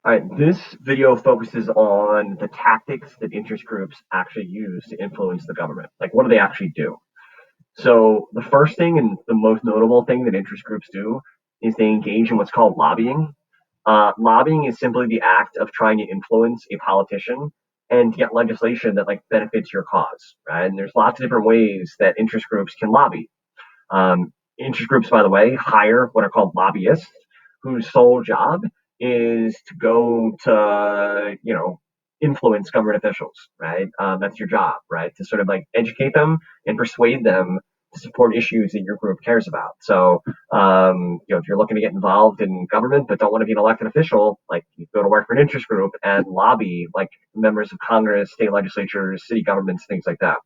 All right, this video focuses on the tactics that interest groups actually use to influence the government. Like, what do they actually do? So, the first thing and the most notable thing that interest groups do is they engage in what's called lobbying. Lobbying is simply the act of trying to influence a politician and to get legislation that benefits your cause, right? And there's lots of different ways that interest groups can lobby. Interest groups, by the way, hire what are called lobbyists, whose sole job is to go to, influence government officials, right? That's your job, right? To sort of educate them and persuade them to support issues that your group cares about. So, if you're looking to get involved in government but don't want to be an elected official, you go to work for an interest group and lobby members of Congress, state legislatures, city governments, things like that.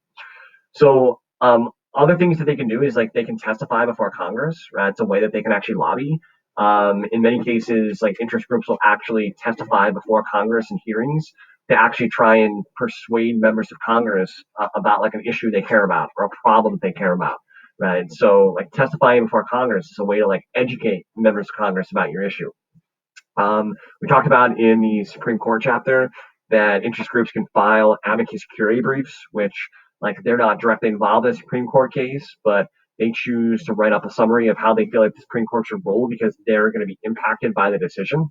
So, other things that they can do is they can testify before Congress, right? It's a way that they can actually lobby. In many cases, interest groups will actually testify before Congress in hearings to actually try and persuade members of Congress about an issue they care about or a problem that they care about, right? So, testifying before Congress is a way to educate members of Congress about your issue. We talked about in the Supreme Court chapter that interest groups can file amicus curiae briefs, which they're not directly involved in a Supreme Court case, but they choose to write up a summary of how they feel like the Supreme Court should rule because they're going to be impacted by the decision.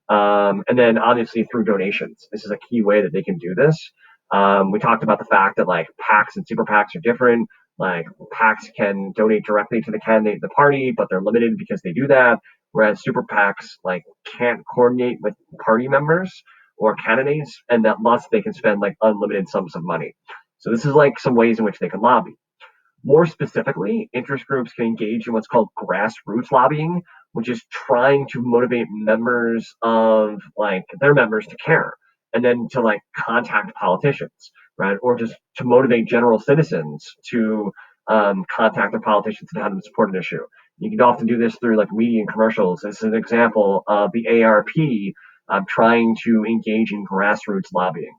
And then obviously through donations. This is a key way that they can do this. We talked about the fact that PACs and super PACs are different. PACs can donate directly to the candidate of the party, but they're limited because they do that. Whereas super PACs can't coordinate with party members or candidates, and that thus they can spend unlimited sums of money. So this is some ways in which they can lobby. More specifically, interest groups can engage in what's called grassroots lobbying, which is trying to motivate members of their members to care and then to contact politicians, right? Or just to motivate general citizens to contact their politicians and have them support an issue. You can often do this through media and commercials. This is an example of the AARP trying to engage in grassroots lobbying.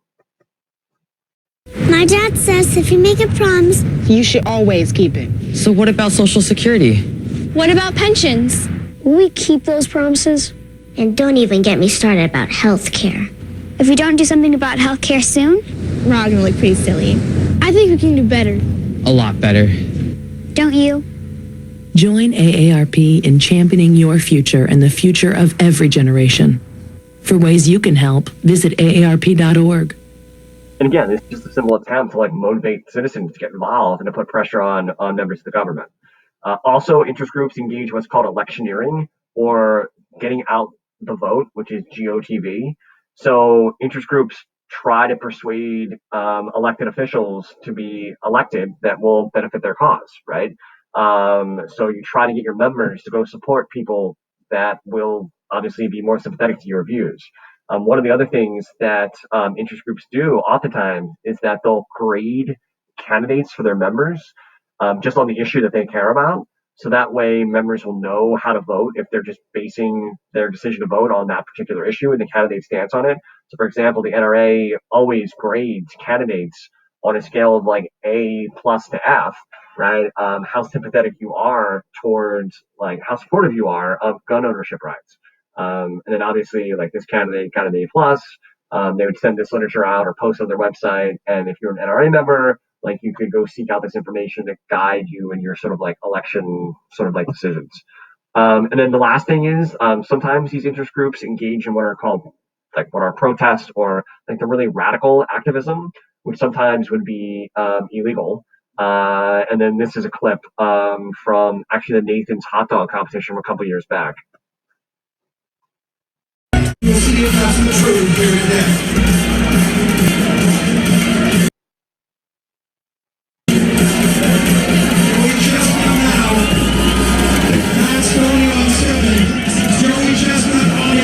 My dad says if you make a promise, you should always keep it. So what about Social Security? What about pensions? Will we keep those promises? And don't even get me started about health care. If we don't do something about health care soon, we're all gonna look pretty silly. I think we can do better. A lot better. Don't you? Join AARP in championing your future and the future of every generation. For ways you can help, visit aarp.org. And again, it's just a simple attempt to motivate citizens to get involved and to put pressure on members of the government. Also, interest groups engage what's called electioneering, or getting out the vote, which is GOTV. So interest groups try to persuade elected officials to be elected that will benefit their cause, right? So you try to get your members to go support people that will obviously be more sympathetic to your views. One of the other things that interest groups do oftentimes is that they'll grade candidates for their members just on the issue that they care about. So that way members will know how to vote if they're just basing their decision to vote on that particular issue and the candidate's stance on it. So for example, the NRA always grades candidates on a scale of A plus to F, right? How sympathetic you are towards how supportive you are of gun ownership rights. And then obviously this candidate got an A plus. They would send this literature out or post on their website. And if you're an NRA member, you could go seek out this information to guide you in your sort of election sort of decisions. And then the last thing is sometimes these interest groups engage in what are called what are protests or the really radical activism, which sometimes would be illegal. And then this is a clip from actually the Nathan's hot dog competition from a couple years back.